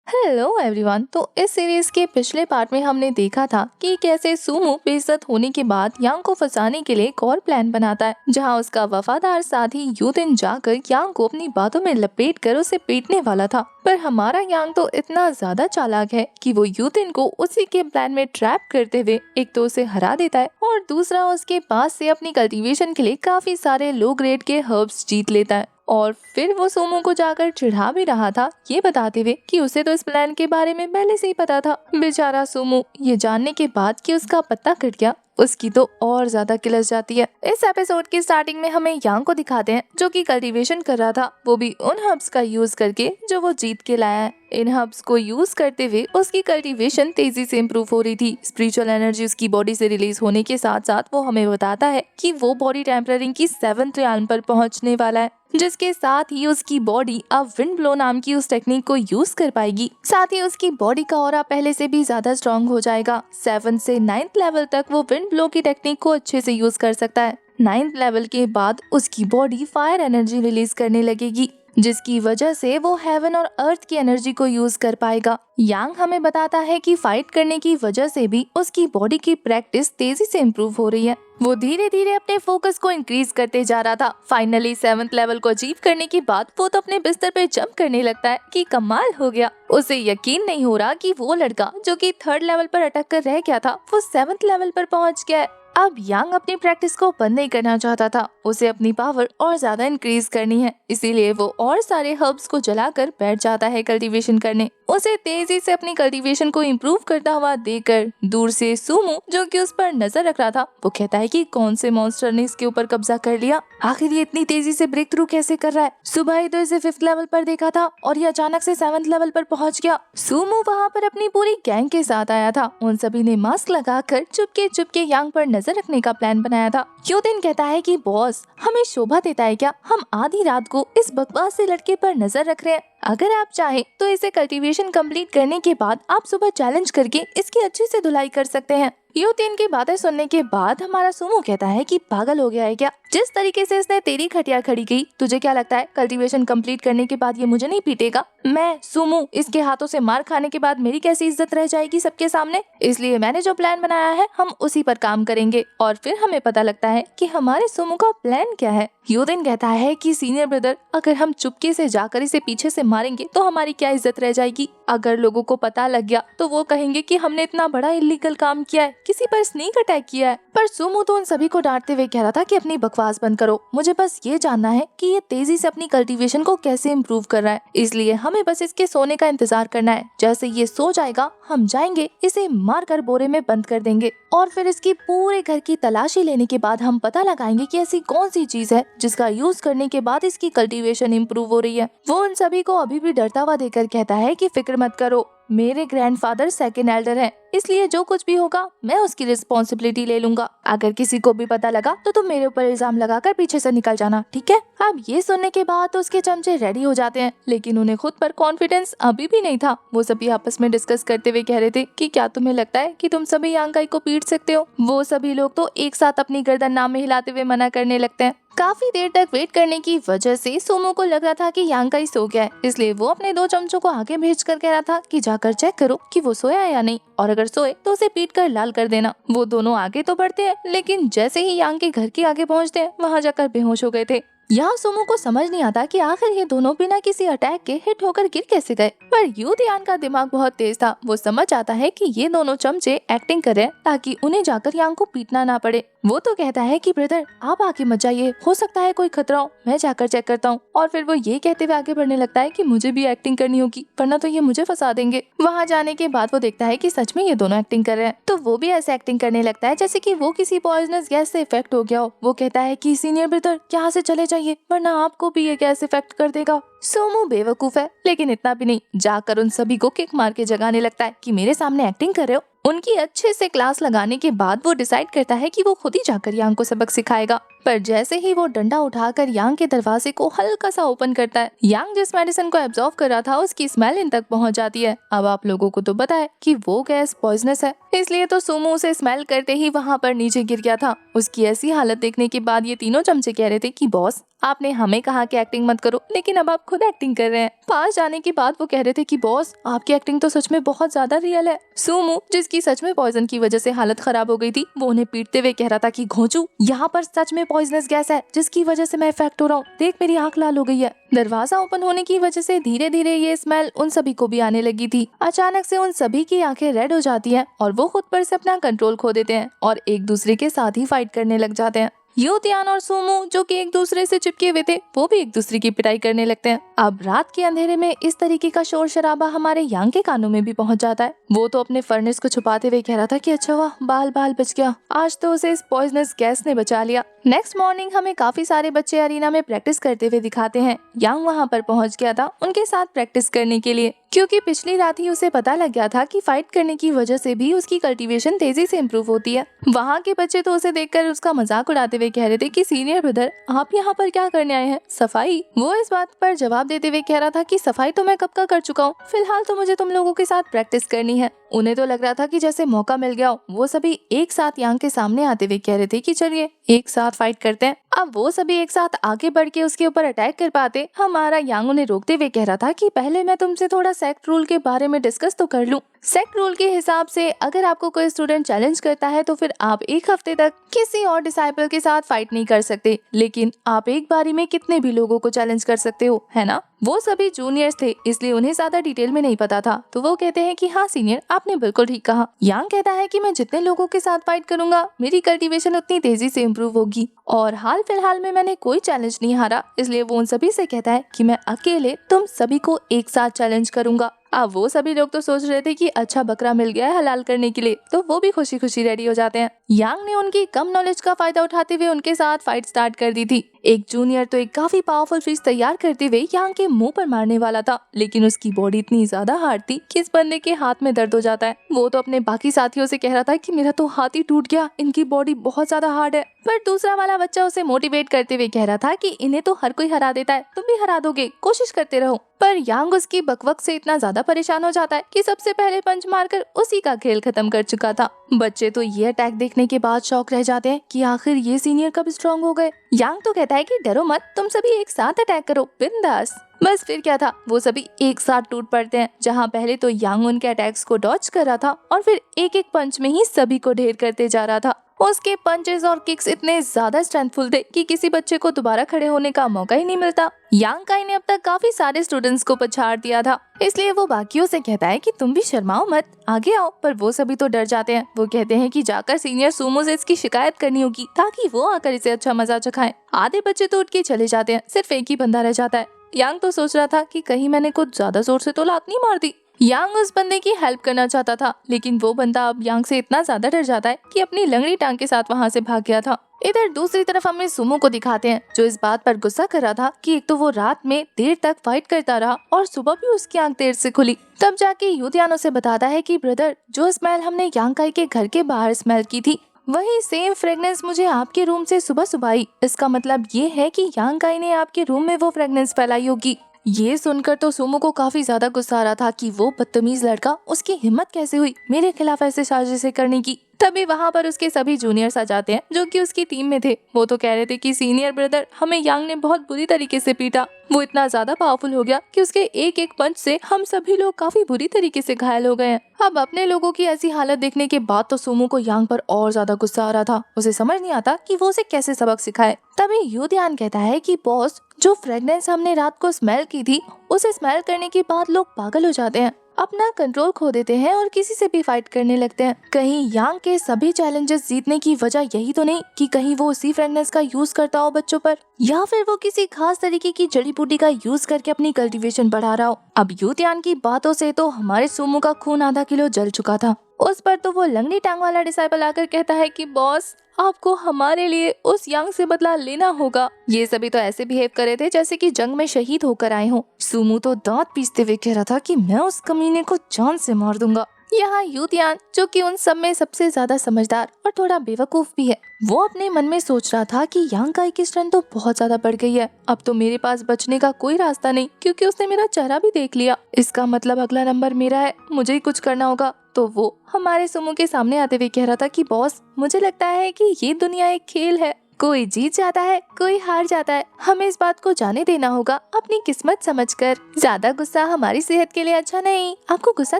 Hello everyone. तो इस series के पिछले पार्ट में हमने देखा था कि कैसे सुमो बेइज्जत होने के बाद यांग को फंसाने के लिए एक और प्लान बनाता है, जहां उसका वफादार साथी यूतिन जाकर यांग को अपनी बातों में लपेट कर उसे पीटने वाला था। पर हमारा यांग तो इतना ज्यादा चालाक है कि वो यूतिन को उसी के प्लान में ट्रैप करते हुए एक तो उसे हरा देता है और दूसरा उसके पास से अपनी कल्टीवेशन के लिए काफी सारे लो ग्रेड के हर्ब्स जीत लेता है। और फिर वो सोमो को जाकर चिढ़ा भी रहा था, ये बताते हुए कि उसे तो इस प्लान के बारे में पहले से ही पता था। बेचारा सोमो ये जानने के बाद कि उसका पत्ता कट गया, उसकी तो और ज्यादा किलस जाती है। इस एपिसोड की स्टार्टिंग में हमें यांग को दिखाते हैं जो कि कल्टीवेशन कर रहा था, वो भी उन हर्ब्स का यूज करके जो वो जीत के लाया है। इन हर्ब्स को यूज करते हुए उसकी कल्टीवेशन तेजी से इम्प्रूव हो रही थी। स्पिरिचुअल एनर्जी उसकी बॉडी से रिलीज होने के साथ साथ वो हमें बताता है कि वो बॉडी टेम्पररिंग की 7th realm पर पहुंचने वाला है, जिसके साथ ही उसकी बॉडी अब विंड ब्लो नाम की उस टेक्निक को यूज कर पाएगी। साथ ही उसकी बॉडी का ऑरा पहले से भी ज्यादा स्ट्रॉन्ग हो जाएगा। 7 से 9th लेवल तक वो विंड ब्लो की टेक्निक को अच्छे से यूज कर सकता है। 9th लेवल के बाद उसकी बॉडी फायर एनर्जी रिलीज करने लगेगी, जिसकी वजह से वो हेवन और अर्थ की एनर्जी को यूज कर पाएगा। यांग हमें बताता है कि फाइट करने की वजह से भी उसकी बॉडी की प्रैक्टिस तेजी से इम्प्रूव हो रही है। वो धीरे धीरे अपने फोकस को इंक्रीज करते जा रहा था। फाइनली 7th लेवल को अचीव करने के बाद वो तो अपने बिस्तर पे जंप करने लगता है कि कमाल हो गया। उसे यकीन नहीं हो रहा कि वो लड़का जो कि 3rd लेवल पर अटक कर रह गया था, वो 7th लेवल पर पहुंच गया है। अब यांग अपनी प्रैक्टिस को बंद नहीं करना चाहता था, उसे अपनी पावर और ज्यादा इंक्रीज करनी है। इसीलिए वो और सारे हर्ब्स को जलाकर बैठ जाता है कल्टीवेशन करने। उसे तेजी से अपनी कल्टीवेशन को इम्प्रूव करता हुआ देखकर दूर से सुमो जो कि उस पर नजर रख रहा था, वो कहता है कि कौन से मॉन्स्टर ने इसके ऊपर कब्जा कर लिया, आखिर ये इतनी तेजी से ब्रेक थ्रू कैसे कर रहा है। सुबह ही तो इसे 5th लेवल पर देखा था और ये अचानक से 7th लेवल पर पहुंच गया। सुमो वहाँ पर अपनी पूरी गैंग के साथ आया था। उन सभी ने मास्क लगाकर चुपके चुपके यांग पर नजर रखने का प्लान बनाया था। यूतिन कहता है कि बॉस, हमें शोभा देता है क्या, हम आधी रात को इस बकवास से लड़के पर नजर रख रहे हैं। अगर आप चाहें तो इसे कल्टीवेशन कंप्लीट करने के बाद आप सुबह चैलेंज करके इसकी अच्छे से धुलाई कर सकते हैं। यूतिन की बातें सुनने के बाद हमारा सुमो कहता है कि पागल हो गया है क्या, जिस तरीके से इसने तेरी खटिया खड़ी की, तुझे क्या लगता है कल्टीवेशन कंप्लीट करने के बाद ये मुझे नहीं पीटेगा? मैं सुमो, इसके हाथों से मार खाने के बाद मेरी कैसी इज्जत रह जाएगी सबके सामने? इसलिए मैंने जो प्लान बनाया है हम उसी पर काम करेंगे। और फिर हमें पता लगता है कि हमारे सुमो का प्लान क्या है। यूतिन कहता है कि सीनियर ब्रदर, अगर हम चुपके से जाकर इसे पीछे से मारेंगे तो हमारी क्या इज्जत रह जाएगी? अगर लोगों को पता लग गया तो वो कहेंगे कि हमने इतना बड़ा इलीगल काम किया है, किसी पर स्नीक अटैक किया है। पर सुमो तो उन सभी को डांटते हुए कह रहा था कि अपनी बकवास बंद करो, मुझे बस ये जानना है कि ये तेजी से अपनी कल्टीवेशन को कैसे इम्प्रूव कर रहा है, इसलिए हमें बस इसके सोने का इंतजार करना है। जैसे ये सो जाएगा हम जाएंगे, इसे मार कर बोरे में बंद कर देंगे और फिर इसकी पूरे घर की तलाशी लेने के बाद हम पता लगाएंगे कि ऐसी कौन सी चीज है जिसका यूज करने के बाद इसकी कल्टीवेशन इम्प्रूव हो रही है। वो उन सभी को अभी भी डरता हुआ देखकर कहता है कि फिक्र मत करो, मेरे ग्रैंडफादर 2nd एल्डर हैं, इसलिए जो कुछ भी होगा मैं उसकी रिस्पॉन्सिबिलिटी ले लूंगा। अगर किसी को भी पता लगा तो तुम मेरे ऊपर इल्जाम लगाकर पीछे से निकल जाना, ठीक है? अब ये सुनने के बाद तो उसके चमचे रेडी हो जाते हैं, लेकिन उन्हें खुद पर कॉन्फिडेंस अभी भी नहीं था। वो सभी आपस में डिस्कस करते हुए कह रहे थे कि क्या तुम्हें लगता है कि तुम सभी यांग को पीट सकते हो? वो सभी लोग तो एक साथ अपनी गर्दन नाम में हिलाते हुए मना करने लगते हैं। काफी देर तक वेट करने की वजह से सुमो को लग रहा था कि यांग सो गया है, इसलिए वो अपने 2 चमचों को आगे भेज कर कह रहा था कि जाकर चेक करो कि वो सोया है या नहीं, और अगर सोए तो उसे पीट कर लाल कर देना। वो दोनों आगे तो बढ़ते हैं, लेकिन जैसे ही यांग के घर के आगे पहुंचते हैं वहाँ जाकर बेहोश हो गए थे। यहाँ सुमो को समझ नहीं आता कि आखिर ये दोनों बिना किसी अटैक के हिट होकर गिर कैसे गए। पर यूतियान का दिमाग बहुत तेज था, वो समझ आता है कि ये दोनों चमचे एक्टिंग कर रहे हैं ताकि उन्हें जाकर यांग को पीटना ना पड़े। वो तो कहता है कि ब्रदर आप आगे मत जाइए, हो सकता है कोई खतरा हो, मैं जाकर चेक करता हूँ। और फिर वो ये कहते हुए आगे बढ़ने लगता है कि मुझे भी एक्टिंग करनी होगी वरना तो ये मुझे फंसा देंगे। वहाँ जाने के बाद वो देखता है कि सच में ये दोनों एक्टिंग कर रहे हैं, तो वो भी ऐसे एक्टिंग करने लगता है जैसे कि वो किसी पॉइजनस गैस से इफेक्ट हो गया हो। वो कहता है कि सीनियर ब्रदर यहाँ से चले जाइए वरना आपको भी ये गैस इफेक्ट कर देगा। सोमो बेवकूफ है, लेकिन इतना भी नहीं, जाकर उन सभी को किक मार के जगाने लगता है कि मेरे सामने एक्टिंग कर रहे हो। उनकी अच्छे से क्लास लगाने के बाद वो डिसाइड करता है कि वो खुद ही जाकर यांग को सबक सिखाएगा। पर जैसे ही वो डंडा उठाकर यांग के दरवाजे को हल्का सा ओपन करता है, यांग जिस मेडिसिन को एब्जॉर्ब कर रहा था उसकी स्मेल इन तक पहुंच जाती है। अब आप लोगों को तो पता है कि वो गैस पॉइजनस है, इसलिए तो सुमो उसे स्मेल करते ही वहाँ पर नीचे गिर गया था। उसकी ऐसी हालत देखने के बाद ये तीनों चमचे कह रहे थे कि बॉस, आपने हमें कहा कि एक्टिंग मत करो, लेकिन अब आप खुद एक्टिंग कर रहे हैं। पास जाने के बाद वो कह रहे थे कि बॉस, आपकी एक्टिंग तो सच में बहुत ज्यादा रियल है। सुमो, जिसकी सच में पॉइजन की वजह से हालत खराब हो गई थी, वो उन्हें पीटते हुए कह रहा था कि घोंचू, यहाँ पर सच में पॉइजनस गैस है जिसकी वजह से मैं इफेक्ट हो रहा हूँ। देख, मेरी आंख लाल हो गई है। दरवाजा ओपन होने की वजह से धीरे धीरे ये स्मेल उन सभी को भी आने लगी थी। अचानक से उन सभी की आंखें रेड हो जाती हैं और वो खुद पर से अपना कंट्रोल खो देते हैं और एक दूसरे के साथ ही फाइट करने लग जाते हैं। यूतियान और सुमो, जो कि एक दूसरे से चिपके हुए थे, वो भी एक दूसरे की पिटाई करने लगते हैं। अब रात के अंधेरे में इस तरीके का शोर शराबा हमारे यांग के कानों में भी पहुंच जाता है। वो तो अपने फर्नेस को छुपाते हुए कह रहा था कि अच्छा वाह, बाल बाल बच गया, आज तो उसे इस पॉइजनस गैस ने बचा लिया। नेक्स्ट मॉर्निंग हमें काफी सारे बच्चे अरीना में प्रैक्टिस करते हुए दिखाते हैं। यांग वहाँ पर पहुँच गया था उनके साथ प्रैक्टिस करने के लिए, क्योंकि पिछली रात ही उसे पता लग गया था कि फाइट करने की वजह से भी उसकी कल्टीवेशन तेजी से इम्प्रूव होती है। वहाँ के बच्चे तो उसे देखकर उसका मजाक उड़ाते हुए कह रहे थे कि सीनियर ब्रदर, आप यहाँ पर क्या करने आए हैं, सफाई? वो इस बात पर जवाब देते हुए कह रहा था कि सफाई तो मैं कब का कर चुका हूँ, फिलहाल तो मुझे तुम लोगों के साथ प्रैक्टिस करनी है। उन्हें तो लग रहा था कि जैसे मौका मिल गया हो। वो सभी एक साथ यांग के सामने आते हुए कह रहे थे कि चलिए एक साथ फाइट करते हैं। अब वो सभी एक साथ आगे बढ़ के उसके ऊपर अटैक कर पाते, हमारा यांग उन्हें रोकते हुए कह रहा था कि पहले मैं तुमसे थोड़ा सेक्ट रूल के बारे में डिस्कस तो कर लूं। सेक्ट रूल के हिसाब से अगर आपको कोई स्टूडेंट चैलेंज करता है तो फिर आप एक हफ्ते तक किसी और डिसाइपल के साथ फाइट नहीं कर सकते, लेकिन आप एक बारी में कितने भी लोगों को चैलेंज कर सकते हो, है ना? वो सभी जूनियर्स थे, इसलिए उन्हें ज्यादा डिटेल में नहीं पता था, तो वो कहते हैं कि हाँ सीनियर, आपने बिल्कुल ठीक कहा। यांग कहता है कि मैं जितने लोगों के साथ फाइट करूंगा, मेरी कल्टीवेशन उतनी तेजी से इम्प्रूव होगी, और हाल फिलहाल में मैंने कोई चैलेंज नहीं हारा, इसलिए वो उन सभी से कहता है कि मैं अकेले तुम सभी को एक साथ चैलेंज करूंगा। अब वो सभी लोग तो सोच रहे थे कि अच्छा बकरा मिल गया है हलाल करने के लिए, तो वो भी खुशी खुशी रेडी हो जाते हैं। यांग ने उनकी कम नॉलेज का फायदा उठाते हुए उनके साथ फाइट स्टार्ट कर दी थी। एक जूनियर तो एक काफी पावरफुल फिश तैयार करते हुए यांग के मुंह पर मारने वाला था, लेकिन उसकी बॉडी इतनी ज्यादा हार्ड थी कि इस बंदे के हाथ में दर्द हो जाता है। वो तो अपने बाकी साथियों से कह रहा था कि मेरा तो हाथ ही टूट गया, इनकी बॉडी बहुत ज्यादा हार्ड है। पर दूसरा वाला बच्चा उसे मोटिवेट करते हुए कह रहा था कि इन्हें तो हर कोई हरा देता है, तुम भी हरा दोगे, कोशिश करते रहो। पर यांग उसकी बकवक से इतना ज्यादा परेशान हो जाता है कि सबसे पहले पंच मारकर उसी का खेल खत्म कर चुका था। बच्चे तो ये अटैक देखने के बाद शॉक रह जाते हैं कि आखिर ये सीनियर कब स्ट्रॉन्ग हो गए। यांग तो कहता है कि डरो मत, तुम सभी एक साथ अटैक करो, बिंदास। बस फिर क्या था, वो सभी एक साथ टूट पड़ते हैं। जहाँ पहले तो यांग उनके अटैक्स को डॉज कर रहा था और फिर एक एक पंच में ही सभी को ढेर करते जा रहा था। उसके पंचेस और किक्स इतने ज्यादा स्ट्रेंथफुल थे कि किसी बच्चे को दोबारा खड़े होने का मौका ही नहीं मिलता। यांग काई ने अब तक काफी सारे स्टूडेंट्स को पछाड़ दिया था, इसलिए वो बाकियों से कहता है कि तुम भी शर्माओ मत, आगे आओ। पर वो सभी तो डर जाते हैं। वो कहते हैं कि जाकर सीनियर सुमो से इसकी शिकायत करनी होगी ताकि वो आकर इसे अच्छा मजा चखाएं। आधे बच्चे तो उठ के चले जाते हैं, सिर्फ एक ही बंदा रह जाता है। यांग तो सोच रहा था कि कहीं मैंने कुछ ज्यादा जोर से तो लात नहीं मार दी। यांग उस बंदे की हेल्प करना चाहता था, लेकिन वो बंदा अब यांग से इतना ज्यादा डर जाता है कि अपनी लंगड़ी टांग के साथ वहाँ से भाग गया था। इधर दूसरी तरफ हमें सुमो को दिखाते हैं, जो इस बात पर गुस्सा कर रहा था कि एक तो वो रात में देर तक फाइट करता रहा और सुबह भी उसकी आंख देर से खुली। तब जाके यूतियान उसे बताता है कि ब्रदर, जो स्मेल हमने यांग काई के घर के बाहर स्मेल की थी, वही सेम फ्रेग्रेंस मुझे आपके रूम से सुबह सुबह आई। इसका मतलब ये है कि यांग काई ने आपके रूम में वो फ्रेग्रेंस फैलाई होगी। ये सुनकर तो सुमो को काफी ज्यादा गुस्सा आ रहा था कि वो बदतमीज लड़का, उसकी हिम्मत कैसे हुई मेरे खिलाफ ऐसे साजिशें करने की। तभी वहाँ पर उसके सभी जूनियर्स आ जाते हैं जो कि उसकी टीम में थे। वो तो कह रहे थे कि सीनियर ब्रदर, हमें यांग ने बहुत बुरी तरीके से पीटा। वो इतना ज्यादा पावरफुल हो गया कि उसके एक एक पंच से हम सभी लोग काफी बुरी तरीके से घायल हो गए हैं। अब अपने लोगों की ऐसी हालत देखने के बाद तो सुमो को यांग पर और ज्यादा गुस्सा आ रहा था। उसे समझ नहीं आता कि वो उसे कैसे सबक सिखाए। तभी यूतियान कहता है कि बॉस, जो फ्रेग्रेंस हमने रात को स्मेल की थी, उसे स्मेल करने के बाद लोग पागल हो जाते हैं, अपना कंट्रोल खो देते हैं और किसी से भी फाइट करने लगते हैं। कहीं यांग के सभी चैलेंजेस जीतने की वजह यही तो नहीं कि कहीं वो उसी फ्रेग्रेंस का यूज करता हो बच्चों पर, या फिर वो किसी खास तरीके की जड़ी बूटी का यूज करके अपनी कल्टीवेशन बढ़ा रहा हो। अब यूतियान की बातों से तो हमारे सुमो का खून आधा किलो जल चुका था। उस पर तो वो लंगड़ी टांग वाला डिसाइपल आकर कहता है कि बॉस, आपको हमारे लिए उस यांग से बदला लेना होगा। ये सभी तो ऐसे बिहेव कर रहे थे जैसे कि जंग में शहीद होकर आए हों। सुमो तो दांत पीसते हुए कह रहा था कि मैं उस कमीने को जान से मार दूंगा। यहाँ यूतियान, जो कि उन सब में सबसे ज्यादा समझदार और थोड़ा बेवकूफ भी है, वो अपने मन में सोच रहा था कि यांग काई की स्ट्रेंथ तो बहुत ज्यादा बढ़ गई है, अब तो मेरे पास बचने का कोई रास्ता नहीं, क्योंकि उसने मेरा चेहरा भी देख लिया। इसका मतलब अगला नंबर मेरा है, मुझे ही कुछ करना होगा। तो वो हमारे सुमो के सामने आते हुए कह रहा था कि बॉस, मुझे लगता है कि ये दुनिया एक खेल है, कोई जीत जाता है, कोई हार जाता है, हमें इस बात को जाने देना होगा अपनी किस्मत समझकर। ज्यादा गुस्सा हमारी सेहत के लिए अच्छा नहीं, आपको गुस्सा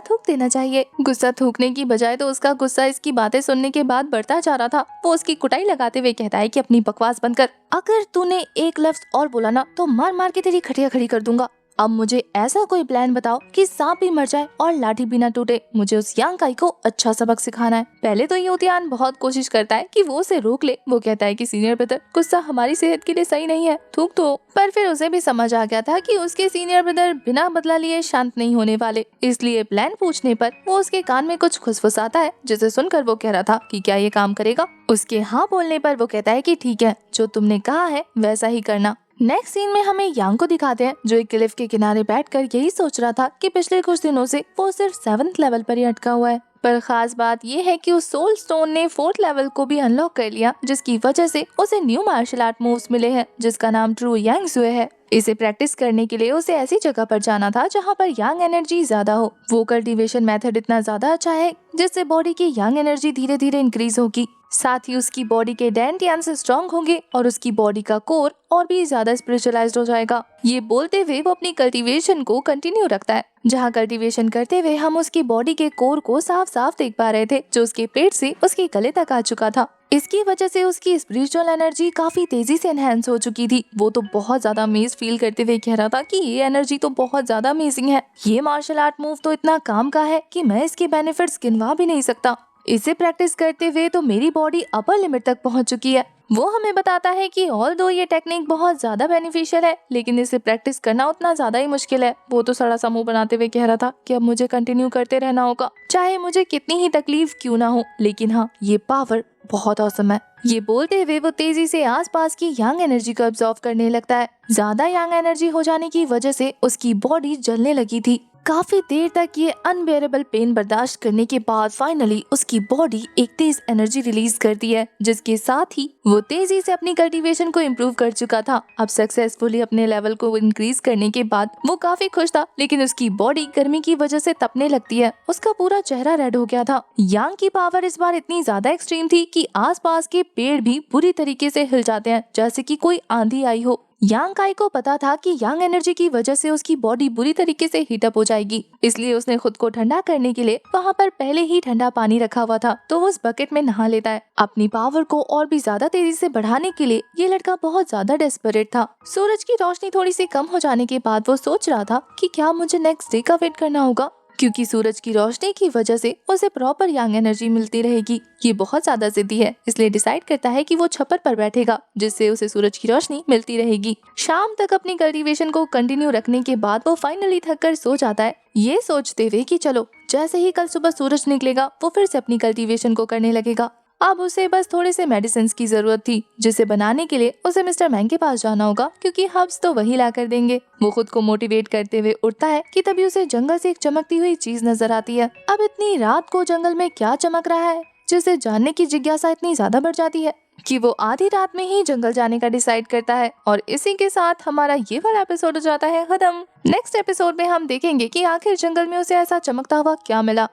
थूक देना चाहिए। गुस्सा थूकने की बजाय तो उसका गुस्सा इसकी बातें सुनने के बाद बढ़ता जा रहा था। वो उसकी कुटाई लगाते हुए कहता है कि अपनी बकवास बंद कर, अगर तूने एक लफ्ज और बोला ना तो मार मार के तेरी खटिया खड़ी कर दूंगा। अब मुझे ऐसा कोई प्लान बताओ कि सांप भी मर जाए और लाठी भी ना टूटे। मुझे उस यांग काई को अच्छा सबक सिखाना है। पहले तो यूतियान बहुत कोशिश करता है कि वो उसे रोक ले। वो कहता है कि सीनियर ब्रदर, गुस्सा हमारी सेहत के लिए सही नहीं है, थूक दो। पर फिर उसे भी समझ आ गया था कि उसके सीनियर ब्रदर बिना बदला लिए शांत नहीं होने वाले, इसलिए प्लान पूछने पर वो उसके कान में कुछ खुसफुसाता है, जिसे सुनकर वो कह रहा था कि क्या ये काम करेगा। उसके हाँ बोलने पर वो कहता है कि ठीक है, जो तुमने कहा है वैसा ही करना। नेक्स्ट सीन में हमें यांग को दिखाते हैं, जो एक क्लिफ के किनारे बैठकर यही सोच रहा था कि पिछले कुछ दिनों से वो सिर्फ 7th लेवल पर ही अटका हुआ है। पर खास बात ये है कि उस सोल स्टोन ने 4th लेवल को भी अनलॉक कर लिया, जिसकी वजह से उसे न्यू मार्शल आर्ट मूव्स मिले हैं, जिसका नाम ट्रू यांग जुए है। इसे प्रैक्टिस करने के लिए उसे ऐसी जगह पर जाना था जहाँ पर यांग एनर्जी ज्यादा हो। वो कल्टीवेशन मेथड इतना ज्यादा अच्छा है जिससे बॉडी की यांग एनर्जी धीरे धीरे इंक्रीज होगी, साथ ही उसकी बॉडी के डेंटियंस स्ट्रॉन्ग होंगे और उसकी बॉडी का कोर और भी ज्यादा स्पिरिचुअलाइज्ड हो जाएगा। ये बोलते हुए वो अपनी कल्टीवेशन को कंटिन्यू रखता है, जहाँ कल्टीवेशन करते हुए हम उसकी बॉडी के कोर को साफ साफ देख पा रहे थे, जो उसके पेट से उसके गले तक आ चुका था। इसकी वजह से उसकी स्पिरिचुअल एनर्जी काफी तेजी से एनहेंस हो चुकी थी। वो तो बहुत ज्यादा अमेज फील करते हुए कह रहा था कि ये एनर्जी तो बहुत ज्यादा अमेजिंग है, ये मार्शल आर्ट मूव तो इतना काम का है कि मैं इसके बेनिफिट्स गिनवा भी नहीं सकता। इसे प्रैक्टिस करते हुए तो मेरी बॉडी अपर लिमिट तक पहुंच चुकी है। वो हमें बताता है कि ऑल्दो ये टेक्निक बहुत ज्यादा बेनिफिशियल है, लेकिन इसे प्रैक्टिस करना उतना ज्यादा ही मुश्किल है। वो तो सड़ा सा मुंह बनाते हुए कह रहा था कि अब मुझे कंटिन्यू करते रहना होगा, चाहे मुझे कितनी ही तकलीफ क्यों ना हो, लेकिन हाँ, ये पावर बहुत औसम है। ये बोलते हुए वो तेजी से आसपास की यांग एनर्जी को अब्सॉर्ब करने लगता है। ज्यादा यांग एनर्जी हो जाने की वजह से उसकी बॉडी जलने लगी थी। काफी देर तक ये अनबेरेबल पेन बर्दाश्त करने के बाद फाइनली उसकी बॉडी एक तेज एनर्जी रिलीज करती है, जिसके साथ ही वो तेजी से अपनी कल्टीवेशन को इम्प्रूव कर चुका था। अब सक्सेसफुली अपने लेवल को इंक्रीज करने के बाद वो काफी खुश था, लेकिन उसकी बॉडी गर्मी की वजह से तपने लगती है। उसका पूरा चेहरा रेड हो गया था। यांग की पावर इस बार इतनी ज्यादा एक्सट्रीम थी कि आसपास के पेड़ भी बुरी तरीके से हिल जाते हैं, जैसे कि कोई आंधी आई हो। यांग काई को पता था कि यांग एनर्जी की वजह से उसकी बॉडी बुरी तरीके से हीटअप हो जाएगी, इसलिए उसने खुद को ठंडा करने के लिए वहाँ पर पहले ही ठंडा पानी रखा हुआ था, तो वो उस बकेट में नहा लेता है। अपनी पावर को और भी ज्यादा तेजी से बढ़ाने के लिए ये लड़का बहुत ज्यादा डेस्परेट था। सूरज की रोशनी थोड़ी सी कम हो जाने के बाद वो सोच रहा था कि क्या मुझे नेक्स्ट डे का वेट करना होगा, क्योंकि सूरज की रोशनी की वजह से उसे प्रॉपर यांग एनर्जी मिलती रहेगी। ये बहुत ज्यादा जिद्दी है, इसलिए डिसाइड करता है कि वो छप्पर पर बैठेगा, जिससे उसे सूरज की रोशनी मिलती रहेगी। शाम तक अपनी कल्टीवेशन को कंटिन्यू रखने के बाद वो फाइनली थक कर सो जाता है, ये सोचते हुए कि चलो जैसे ही कल सुबह सूरज निकलेगा वो फिर से अपनी कल्टीवेशन को करने लगेगा। अब उसे बस थोड़े से मेडिसिन की जरूरत थी, जिसे बनाने के लिए उसे मिस्टर मैंग के पास जाना होगा, क्योंकि हर्ब्स तो वही ला कर देंगे। वो खुद को मोटिवेट करते हुए उठता है कि तभी उसे जंगल से एक चमकती हुई चीज नजर आती है। अब इतनी रात को जंगल में क्या चमक रहा है, जिसे जानने की जिज्ञासा इतनी ज्यादा बढ़ जाती है कि वो आधी रात में ही जंगल जाने का डिसाइड करता है। और इसी के साथ हमारा ये वाला एपिसोड हो जाता है खत्म। नेक्स्ट एपिसोड में हम देखेंगे कि आखिर जंगल में उसे ऐसा चमकता हुआ क्या मिला।